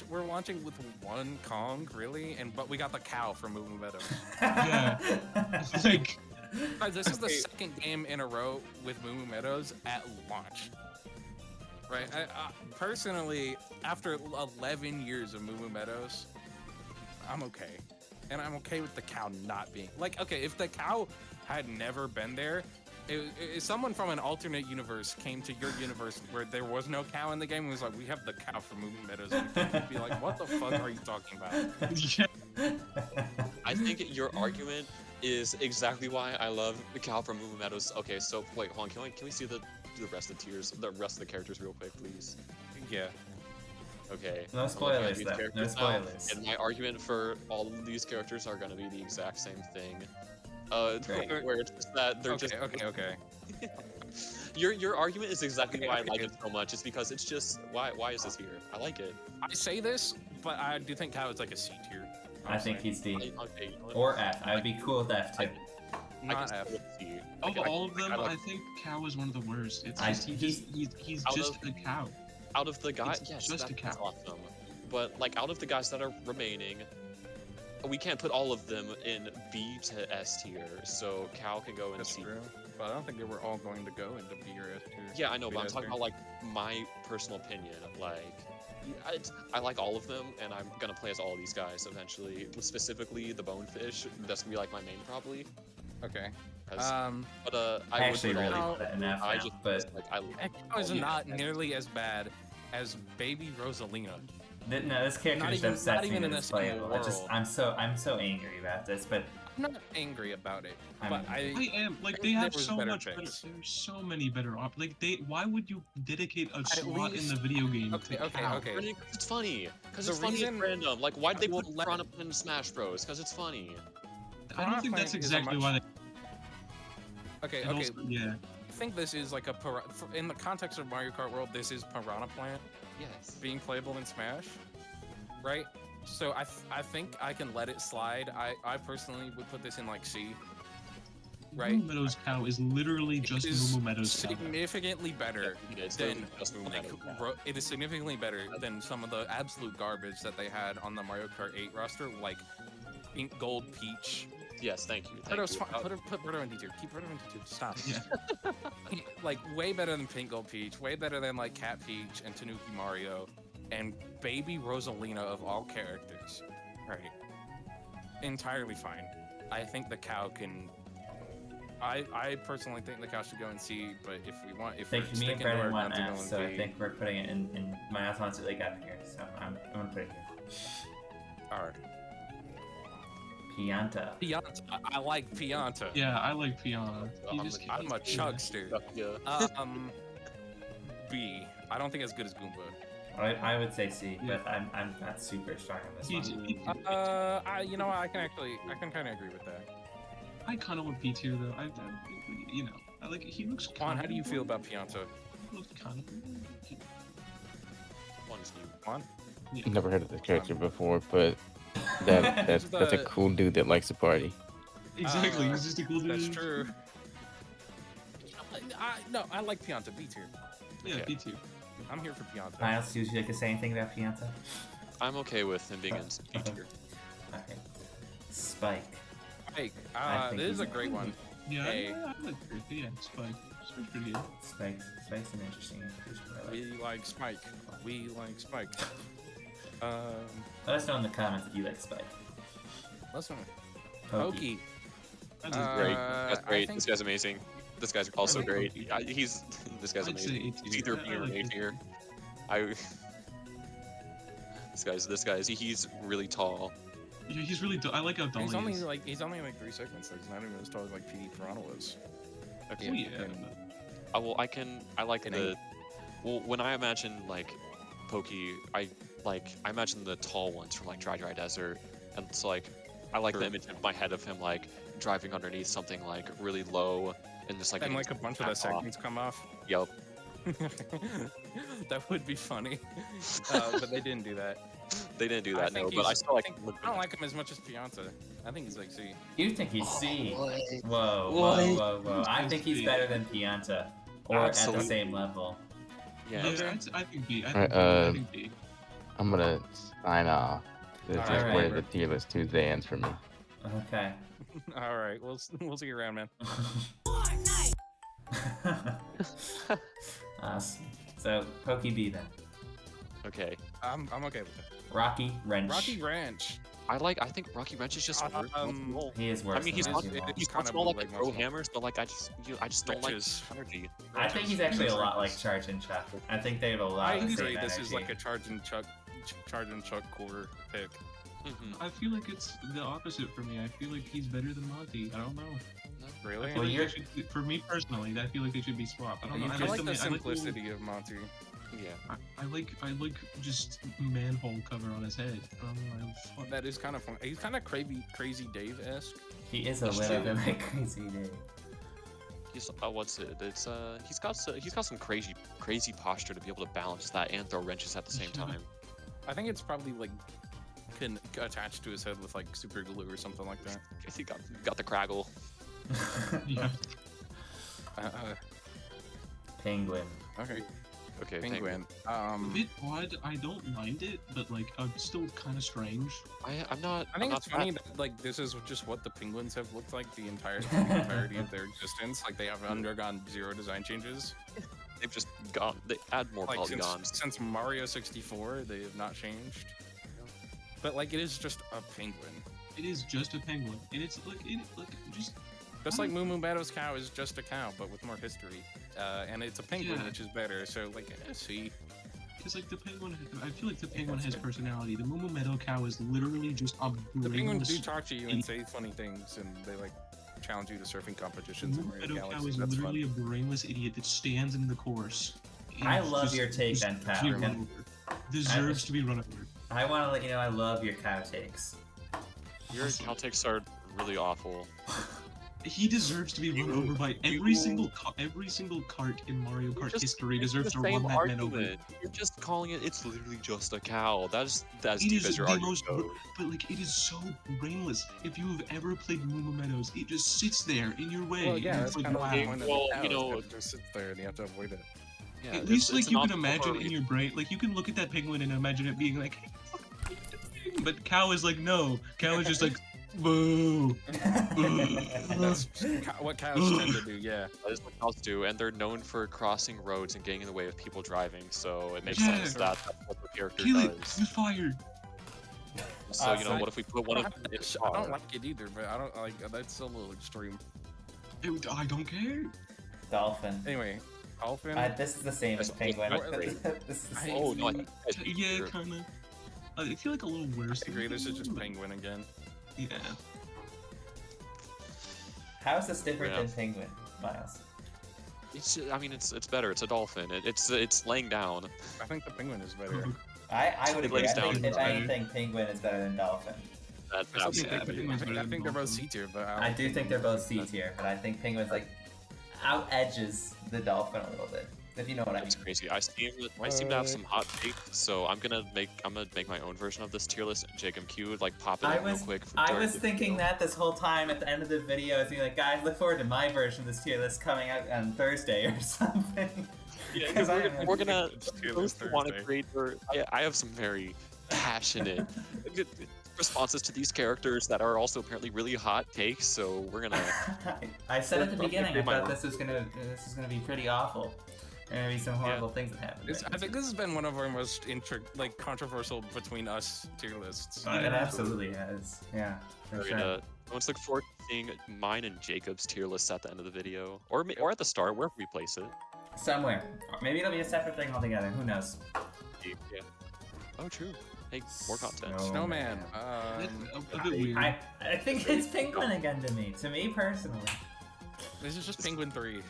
we're launching with one Kong, really, but we got the cow from Moo Moo Meadows. Yeah. like Guys, this is the second game in a row with Moo Moo Meadows at launch. Right? Personally, after 11 years of Moo Moo Meadows, I'm okay. And I'm okay with the cow not being... Like, okay, if the cow had never been there, if someone from an alternate universe came to your universe where there was no cow in the game and was like, we have the cow from Moo Moo Meadows, and you'd be like, what the fuck are you talking about? yeah. I think your argument is exactly why I love the cow from Moo Moo Meadows. Okay, so wait, hold on. Can we see the rest of the tiers, the rest of the characters real quick, please? Yeah. Okay. No I'm looking at spoilers, these though. No characters now, spoilers. and my argument for all of these characters are gonna be the exact same thing. Great. Where it's just that they're Okay. Your argument is exactly Okay, why okay. I like it so much. It's because it's just why is this here? I like it. I say this, but I do think cow is like a C tier. I think he's D. Okay, you know what? Or F. I would be cool with F too. I Not can F. still see. Of Like, all of them, like- I think cow is one of the worst. It's I- just he's Out just of- a cow. out of the guys, It's yes, just a that's cow. awesome. But like out of the guys that are remaining, we can't put all of them in B to S tier. So Cal can go in That's C. true. But I don't think they were all going to go into B or S tier. Yeah, I know, but I'm B, S talking tier. about like my personal opinion. Like, I like all of them, and I'm gonna play as all of these guys eventually. Specifically, the Bonefish. That's gonna be like my main probably. Okay. 'Cause- But but I I actually would put really all put it in F I now, just but like I. Echo is all- not nearly as bad as Baby Rosalina. no, this character Not just even- upsets not me even that in it's the same playable. I'm so angry about this, but I'm not angry about it, I'm but I I am like think they have there was so better much better. picks. There's so many better options. Like why would you dedicate a slot in least- the video game Okay, to okay, cow? okay. It's funny. Because The it's funny reason- and random. Like, why'd they Well, put let- Piranha Plant in Smash Bros? Because it's funny. I don't think that's Piranha Plant is a exactly much- why Okay, they. okay. Also, yeah. I think this is like in the context of Mario Kart World, this is Piranha Plant Yes. being playable in Smash, right? So I think I can let it slide. I personally would put this in like C. Right. Moo Meadows cow is literally just It is Moo Meadows cow. significantly better It's than literally just Moo like Meadows. it is significantly better than some of the absolute garbage that they had on the Mario Kart 8 roster, like Pink Gold Peach. Yes, thank you. Birdo's Thank fine. you. Put Birdo in D2. Keep Birdo in D2. Stop. Yeah. Like way better than Pink Gold Peach. Way better than like Cat Peach and Tanuki Mario, and Baby Rosalina of all characters. Right. Entirely fine. I think the cow can. I personally think the cow should go in C, but if I we're think me and sticking to Brennan our want guns and F, going so I D, think we're putting it in my Alphonse League up here. So I'm gonna put it here. all right. Pianta. Pianta. I like Pianta. Yeah, I like Piana. He just I'm a chugster. Yeah. B. I don't think as good as Goomba. I would say C, but I'm not super strong on this one. You know what? I can kind of agree with that. I kind of want P tier though. You know, I like he looks. Juan, how do you feel about Pianta? He looks kind of. One is new. Juan? Never heard of this character before, but that's a cool dude that likes to party. Exactly, he's just a cool dude. That's true. No, I like Pianta. B tier. Yeah, Okay. P tier. I'm here for Pianta. Miles, would you like to say anything about Pianta? I'm okay with him being in B tier. Okay. Spike. Spike. I think This is he's a great one. Yeah, Hey. I like her. Yeah, Spike. Spike's pretty good. Spike's an interesting inclusion. I like. We like Spike. We like Spike. Let us know in the comments if you like Spike. Listen. Pokey. Pokey. That's Great. That's I great. think- This guy's amazing. This guy's also like great. Pokey. This guy's I'd say amazing. A He's tier. either I B or like A A tier. This guy's he's really tall. Yeah, he's really. I like how tall He's he only is. like 3 seconds. So he's not even as tall as like PD Piranha was. Okay. Oh yeah. I like An the. Well, when I imagine like Pokey, I imagine the tall ones from like Dry Desert, and it's like I like the True. image in my head of him like driving underneath something like really low and just like And getting like a bunch of the tapped off. segments come off. Yup. That would be funny. But they didn't do that. They didn't do I that, no. think But I he's- still like. I don't like him as much as Pianta. I think he's like C. You think he's C? Whoa, What? whoa. I think he's better than Pianta. Or at Absolutely. the same level. Yeah. Yeah, I think B. I Alright, think B. I think B. I'm gonna sign off. This is Alright. where the tier list Tuesday ends for me. Okay. All right, we'll see you around, man. Awesome. So, Pokey B then. Okay. I'm okay with it. Rocky Wrench. Rocky Ranch. I think Rocky Wrench is just worse. He is worse I mean, he's than not, Rocky Wrench. he's kind not of small like like throw most of them. hammers, but like I just don't like Wrenches. his energy. I think he's actually a lot like Charge and Chuck. I think they have a lot I of the agree. same This energy. is like a Charge and Chuck core pick. I feel like it's the opposite for me. I feel like he's better than Monty. I don't know. Really? I feel Well, like you're- they should, for me personally, I feel like they should be swapped. I don't know. You I just- like the I like simplicity of Monty. Yeah. I like just manhole cover on his head. I don't know. I That is kind of fun. He's kind of crazy Dave-esque. He is a little bit like Crazy Dave. He's what's it? It's he's got some crazy posture to be able to balance that and throw wrenches at the same time. I think it's probably like attached to his head with like super glue or something like that. Guess he got the craggle. yeah. Penguin. Okay, Okay. Penguin. A bit odd. I don't mind it, but like still kind of strange. I'm not. I think I'm it's not funny that like this is just what the penguins have looked like the entirety of their existence. Like they have undergone 0 design changes. They've just gone. They add more Like polygons. since Mario 64, they have not changed. But like it is just a penguin. It is just a penguin, and it's just. Just like Moo Moo Meadows' cow is just a cow, but with more history. And it's a penguin, Yeah. which is better. So like, see, because like the penguin, I feel like the penguin has personality. The Moo Meadow cow is literally just a The penguins do brainless. talk to you and say funny things, and they like challenge you to surfing competitions The in Moo Mario Meadow cow Galaxy. is That's literally fun. a brainless idiot that stands in the course. and I love just your take on deserves to cow. be We're run gonna- over. Deserves to be run over. I want to let you know I love your cow takes. Your cow takes are really awful. He deserves to be run over by every single cart in Mario Kart history deserves to run that man over. You're just calling it. It's literally just a cow. That's as It deep is as your the argument most, goes. but like it is so brainless. If you have ever played Moo Meadows, it just sits there in your way. Well, and yeah, it's that's like, kind of wow. the point of Well, the cow. you know- It just sits there and you have to avoid it. Yeah, At least it's like an you can obstacle imagine for a in your brain, like you can look at that penguin and imagine it being like, "Hey, fuck, what are you doing?" But cow is like, no. Cow is just like, boo. That's what cows tend to do. Yeah. That is what cows do, and they're known for crossing roads and getting in the way of people driving. So it makes Yeah. sense that that's what the character Kill it. does. With fire. So you know, Awesome. what if we put one of them in I the car? don't like it either, but I don't like that's a little extreme. I don't care. Dolphin. Anyway, dolphin. This is the same as That's penguin. great. This is I- Oh no, I think you guys need Yeah, to- kind of. I feel like a little worse. I agree. This is just penguin again. Yeah. How is this different Yeah. than penguin, Miles? I mean, it's better. It's a dolphin. It's laying down. I think the penguin is better. I would It agree. lays I think down if better. anything, penguin is better than dolphin. That's I, still think Yeah, absolutely. penguin's better I than think they're both C dolphin. tier, but I do think they're both C tier, but I think penguin's like out edges the dolphin a little bit. If you know what I mean. That's crazy. I seem to have some hot takes, so I'm gonna make my own version of this tier list. Jacob Q, like pop it I in real was quick. for I during was the thinking video. that this whole time at the end of the video, I was being like, guys, look forward to my version of this tier list coming out on Thursday or something. Yeah, 'Cause I we're am- gonna It's tier those list who want to Thursday. create their. I have some very passionate responses to these characters that are also apparently really hot takes. So we're gonna. I said at the I'll beginning, I make my thought own. this was gonna be pretty awful. There gonna be some horrible things that happen. I think this has been one of our most controversial between us tier lists. It absolutely has. Yeah, for We're sure. gonna. Let's look forward to seeing mine and Jacob's tier lists at the end of the video, or at the start, wherever we place it. Somewhere. Or maybe it'll be a separate thing altogether. Who knows? Yeah. Oh, true. Hey, more content. So- Snowman. That's a bit weird. I think it's penguin again to me. To me personally. This is just Penguin 3.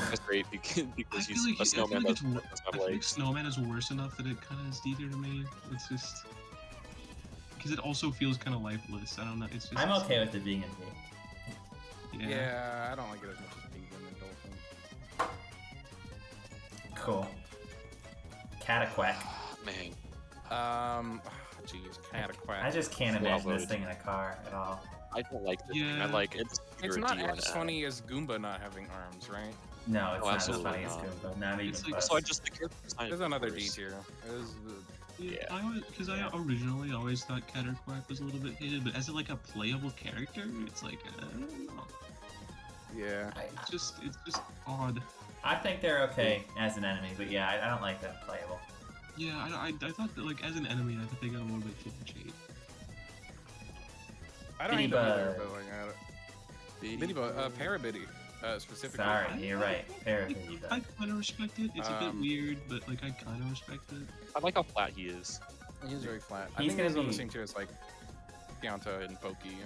That's great because I feel he's like, a snowman. it's, Doesn't I have feel like legs. Snowman is worse enough that it kind of is D-tier to me. It's just because it also feels kind of lifeless. I don't know. It's just. I'm okay with it being in D. Yeah. I don't like it as much as Penguin and Dolphin. Cool. Cataquack. Man, Jeez, Cataquack. I just can't Well imagine this voted. thing in a car at all. I don't like this. Yeah. I like it. It's not as funny as Goomba not having arms, right? No, it's Oh, not as absolutely funny as not. Goomba. Not even It's like- close. So I just the character design. There's is another worse. D tier. Yeah, Yeah. because I originally always thought Caterquack was a little bit hated, but as like a playable character, it's like I don't know. Yeah. It's just odd. I think they're okay as an enemy, but yeah, I don't like them playable. Yeah, I thought that like as an enemy, I thought they got a little bit too much hate. I don't hate them either, Ladybug. but like, Ladybug, Parabitty, specifically. Sorry, you're right. Parapity, I kind of respect it. It's a bit weird, but like I kind of respect it. I like how flat he is. He's very flat. He's I think gonna he's on the be- same tier as like Pianta and Pokey.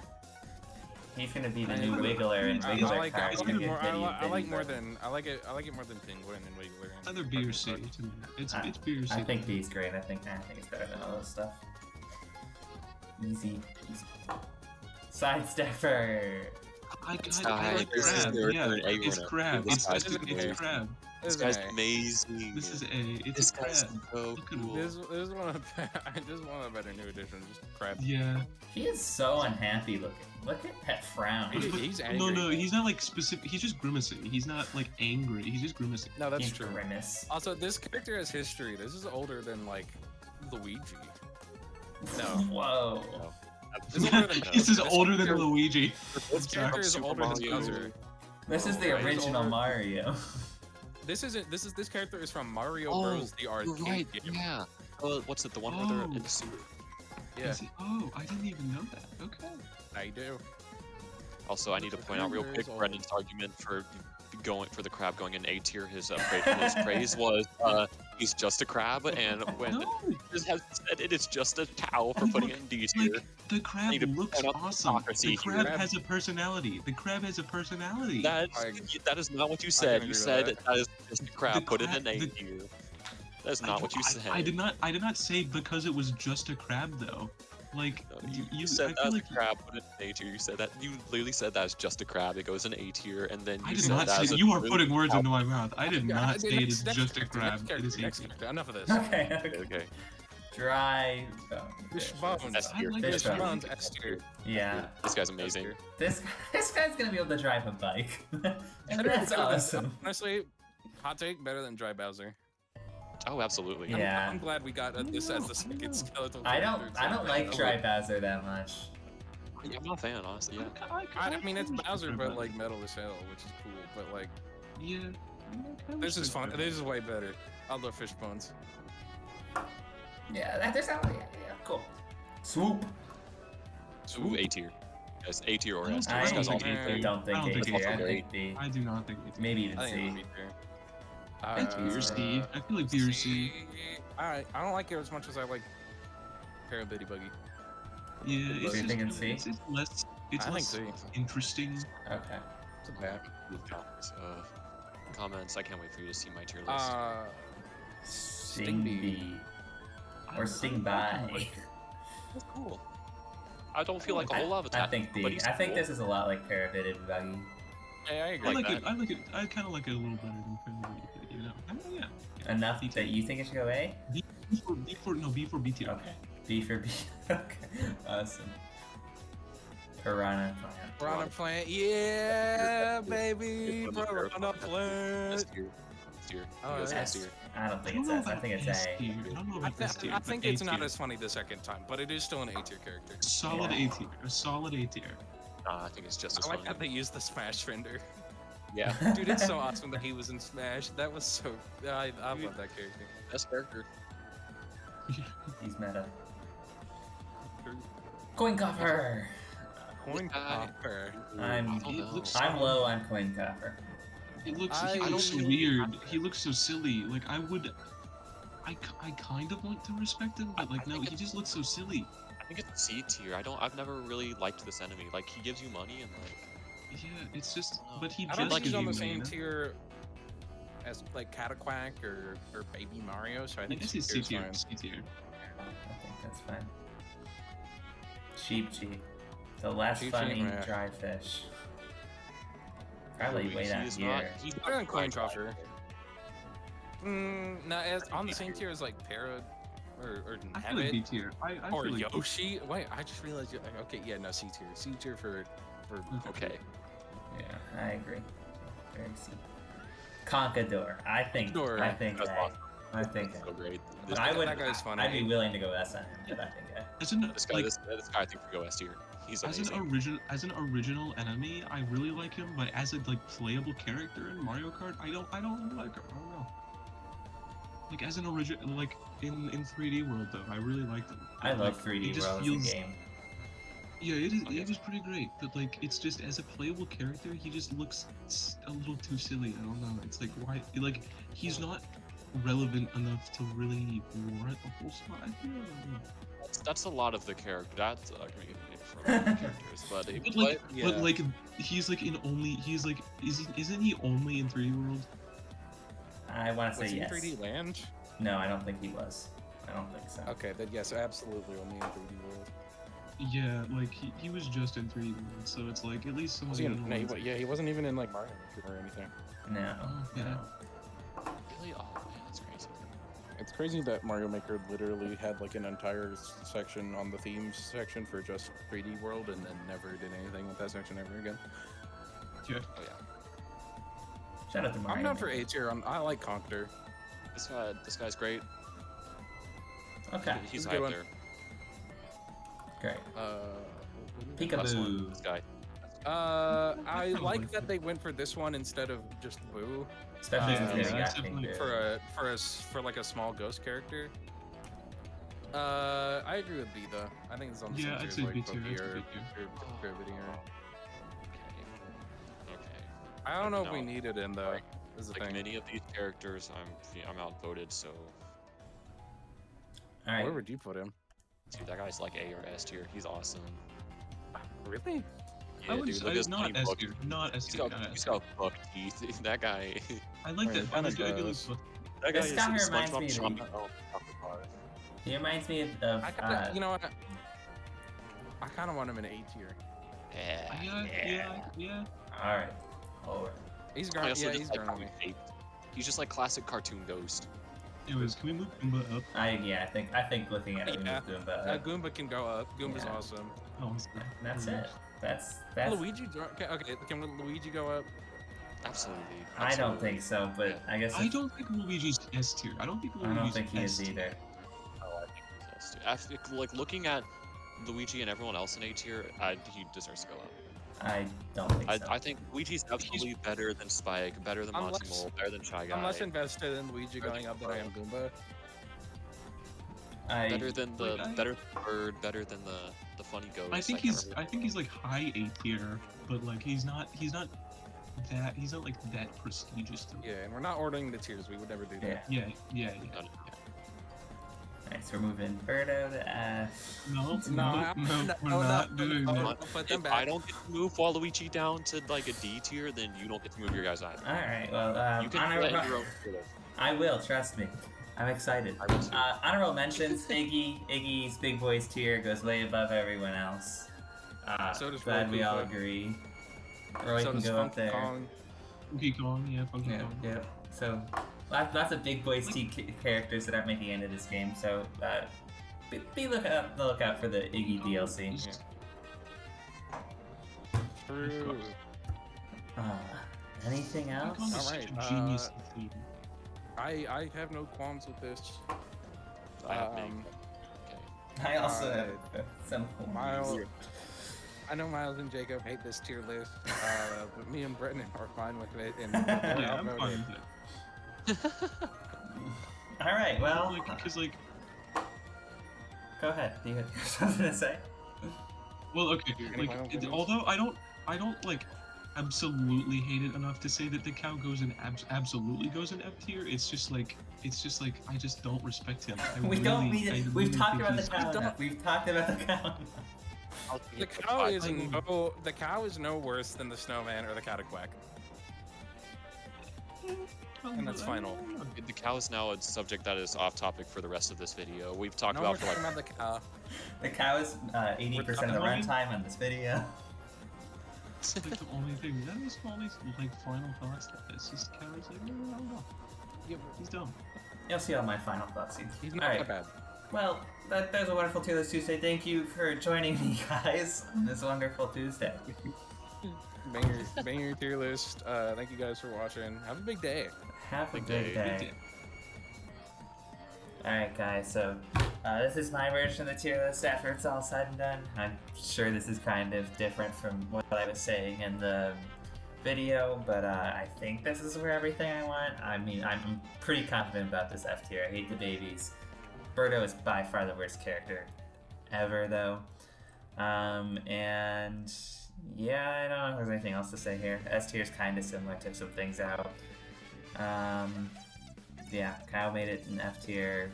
He's gonna be the I- new Wiggler, and I Wiggler like card. it more. I like more than I like it more than Penguin and Wiggler. And Either B or fucking C Bug. to me. It's I- B or C. I think B's great. I think it's better than all this stuff. Easy. Sidestepper. This I guy- like this is crab. their Yeah, third A it's runner. crab. This It's guy's it's amazing. crab. This This guy's is amazing. This is A. It's This guy's crab. so Look at cool. This is one of this is one of the better new additions. Just crap. Yeah. He is so unhappy looking. Look at that frown. He's No, angry. no, he's not like specific. He's just grimacing. He's not like angry. He's just grimacing. No, that's He's true. grimace. Also, this character has history. This is older than like Luigi. No. Whoa. This is older than This is this older than character- Luigi. This character is Super older than Mario. Bowser. This is the Right, he's original older. Mario. This character is from Mario Oh, Bros. The You're arcade right. game. Yeah. What's it? The one where they're in the sewer. Yeah, Is it- Oh, I didn't even know that. Okay. I do. Also, I need to point out real quick Years old. Brendan's argument for the crab going in A tier. His praise was he's just a crab, and when No, it has said it is just a cow for I putting know, it in D tier. like the crab need to looks point out the awesome. The hypocrisy crab here. has a personality. The crab has a personality. That is not what you said. agree You with said that. that is just a crab. Put it in crab- A tier. That is not what you said. I did not say because it was just a crab though. Like No, you you said I that's feel a like crab. Put it in A tier. You said that. You literally said that's just a crab. It goes in A tier, and then I you did said not that say as a you are really putting words cow. into my mouth. I did not say it is Next just a character, crab. It is next a character. Enough of this. Okay, okay. Okay. Dry Fish bones. S tier. I like Fish it. bones. S tier. Yeah. This guy's amazing. This guy's gonna be able to drive a bike. Better That's than- awesome. Honestly, hot take, better than Dry Bowser. Oh, absolutely. Yeah. I'm glad we got this as the second know. skeletal. I character, don't like so- Dry Bowser that much. Yeah, I'm not a fan, honestly. Yeah. I mean, it's respect Bowser, Crab but Bowser. like metal as hell, which is cool. But like, Yeah. this is fun. This is way better. I love fish bones. Yeah, there's yeah, cool. Swoop. Ooh, A tier. Yes, A tier or S tier. I This guy's all think A tier. don't think I don't A think tier. it's I also think B. I do not think it's Maybe even I think C. it'll be fair. I think you're C. I feel like B or C. Alright, I don't like it as much as I like Parabitty Buggy. Yeah, So it's you're just thinking C? It's less. It's I think less C. interesting. Okay. It's a bad. Comments. I can't wait for you to see my tier list. Sting Bee. B. Or I- Sting I By. like it. That's cool. I don't feel like a whole lot of I attack. think but D. he's I think cool. this is a lot like Parabitted Buggy. Yeah, I agree. I Like like it. that. I like it. I kind of like it a little better than Family. You know. I mean, yeah. Enough that you think it should go A? B for B tier. Okay. B for B. Okay. Awesome. Piranha Plant. Piranha Plant, yeah, baby, Piranha S Plant. tier. S tier. Oh, He goes S. S tier. I don't think I it's don't know S. I about think it's S A. tier. I don't know about S tier. I but think A it's not tier. as funny the second time, but it is still an A tier character. Solid Yeah. A tier. A solid A tier. I think it's just as I like funny. how they used the Smash Fender. Yeah. Dude, it's so awesome that he was in Smash. That was so. I love that character. Best character. He's meta. Coin coffer. Coin guy- popper. I'm I don't know. I'm low on coin coffer. He looks I so don't- weird. He looks so silly. Like I kind of want to respect him, but like I no, think he it's- just looks so silly. I think it's C tier. I've never really liked this enemy. Like he gives you money and like Yeah, it's just. But he I just don't think like he's gives on you the money, same you know? tier as like Cataquack or Baby Mario, so I I think guess C he's tier C is tier. fine. C tier. I think that's fine. Cheap Cheap. The less Cheap fun Cheap, eating yeah. dry fish. Probably way he down is here. not. He's Better than not Coin quite Coffer. No, as on the same tier as like Para or I feel like B Nabbit tier. I or feel like Yoshi. Wait, I just realized. Okay, yeah, no, C tier. C tier for Okay. Yeah, I agree. Very C. Conquador. I think. Conquador. I think That's A. awesome. I think So A. great. But I would. that guy's funny. I'd be willing to go S on him, but I think A. As an This guy, like this guy, I think could go S tier. He's as amazing. an original enemy, I really like him. But as a like playable character in Mario Kart, I don't really like him. I don't know. Like as an original, like in 3D World though, I really liked him. I But, love like, 3D it just World as feels- a game. Yeah, it is. Okay. It was pretty great, but like, it's just as a playable character, he just looks a little too silly. I don't know. It's like why? Like, he's not relevant enough to really warrant a whole spot. I don't know. That's a lot of the character. That's from a lot of characters, but he, But like, yeah. but like, he's like in only. He's like, isn't he only in 3D World? I want to was say he yes. 3D Land? No, I don't think he was. I don't think so. Okay, then yes, absolutely only in 3D World. Yeah, like he was just in 3D World, so it's like at least some Was of he the in, other no, ones- he wasn't even in like Mario Maker or anything. No. Oh, yeah. No. really, oh man, that's crazy. It's crazy that Mario Maker literally had like an entire section on the themes section for just 3D World and then never did anything with that section ever again. Oh yeah. Shout out to Mario. I'm down for Maker. A tier. I like Conquer. This guy's great. Okay. He's a high good up one. there. Great. Excellent. Peekaboo. This guy. I kinda like like that it. they went for this one instead of just Boo Especially since Yeah, we got that's Pink definitely Boo. for like a small ghost character. I agree with B though. I think it's on the Yeah, same I'd tier say as like B tier, Pokey I'd say or B tier. Gravity or. Okay. I don't know if we No. need it in though. is the Like thing. many of these characters, I'm outvoted. So, All right. Where would you put him? dude, that guy's like A or S tier. He's awesome. Really? Yeah, dude, look at his funny not S book. tier, not S He's tier. got he's got buck teeth. That guy. I like Right, that. I kinda like the does. That guy This is guy reminds SpongeBob me of- chomping on chocolate bars. He reminds me of I kinda, you know what? I kind of want him in A tier. Yeah. all right. Over. He's I grown. also Yeah, just he's like grown how on me. he's shaped. He's just like classic cartoon ghost. Anyways, can we move Goomba up? I think looking at it, we Yeah. moved Goomba. Goomba can go up. Goomba's Yeah. awesome. Oh, That's it. That's. Luigi, okay, can Luigi go up? Absolutely. I don't absolutely. think so, but I guess I don't think Luigi's S tier. I don't think I Luigi's don't think he S is tier. either. Oh, I think he's S tier. After, like looking at Luigi and everyone else in A tier, he deserves to go up. I don't think so. I think Luigi's absolutely better than Spike, better than Monty Unless- Mole, better than Shy Guy, I'm less invested in Luigi going up than I am Goomba. better than the Like, better than the bird, better than the funny ghost. I think can't he's remember. like high A tier, but like he's not like that prestigious to me. Yeah, and we're not ordering the tiers. We would never do that. Yeah. Yeah. Alright, so we're moving Birdo to F. No, No, we're not doing no. that. I'll put them If back. I don't get to move Waluigi down to like a D tier, then you don't get to move your guys either. Alright, well, You can do that in your own tier list. I will, trust me. I'm excited. I will too. Honorable mentions, Iggy's Big Boys tier goes way above everyone else. So does glad we all Roy Koopa. agree. Roy So can does go up Funky there. Kong. Funky Kong, yeah, Funky Yeah, Kong. yeah. So, lots of Big Boys characters that aren't making it into this game, so be lookout for the Iggy DLC. True. Anything Funky else? Kong is Alright, such a genius theme. I have no qualms with this. I have big. Um, I also uh, have some Miles, I know Miles and Jacob hate this tier list, but me and Brennan are fine with it, and they're Yeah, I'm outvoted. fine with it. Alright, well, Like, because like, go ahead. Do you have something to say? well, okay, Any like, final opinions? although I don't like absolutely hate it enough to say that the cow goes in absolutely goes in F tier. It's just like I just don't respect him. We don't need it. We've talked about the cow don't- enough. We've talked about the cow. I'll give The it a cow five. is the cow is no worse than the snowman or the Cataquack. And that's final. The cow is now a subject that is off topic for the rest of this video. We've talked No, we're about for like talking about the cow. The cow is 80% of the talking- runtime on this video. It's like the only thing. That was all these like final thoughts. It's just cow is like, I don't know. Yeah, He's dumb. You'll see all my final thoughts soon. he's not Alright, that bad. well, that was a wonderful Tier List Tuesday. Thank you for joining me, guys, on this wonderful Tuesday. Bang your tier list. Thank you guys for watching. Have a big day. Have a Big good day. day. Alright, guys, so this is my version of the tier list after it's all said and done. I'm sure this is kind of different from what I was saying in the video, but I think this is where everything I want. I mean, I'm pretty confident about this F tier. I hate the babies. Birdo is by far the worst character ever, though. And yeah, I don't know if there's anything else to say here. S tier is kind of similar, took some things out. Yeah, Kyle made it in F tier.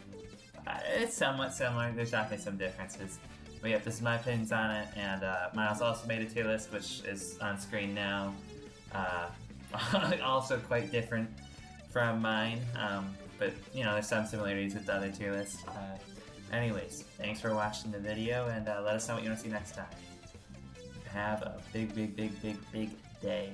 It's somewhat similar. There's definitely some differences. But yeah, this is my opinions on it. And Miles also made a tier list, which is on screen now. Also quite different from mine. But you know, there's some similarities with the other tier lists. Anyways, thanks for watching the video, and let us know what you want to see next time. Have a big day.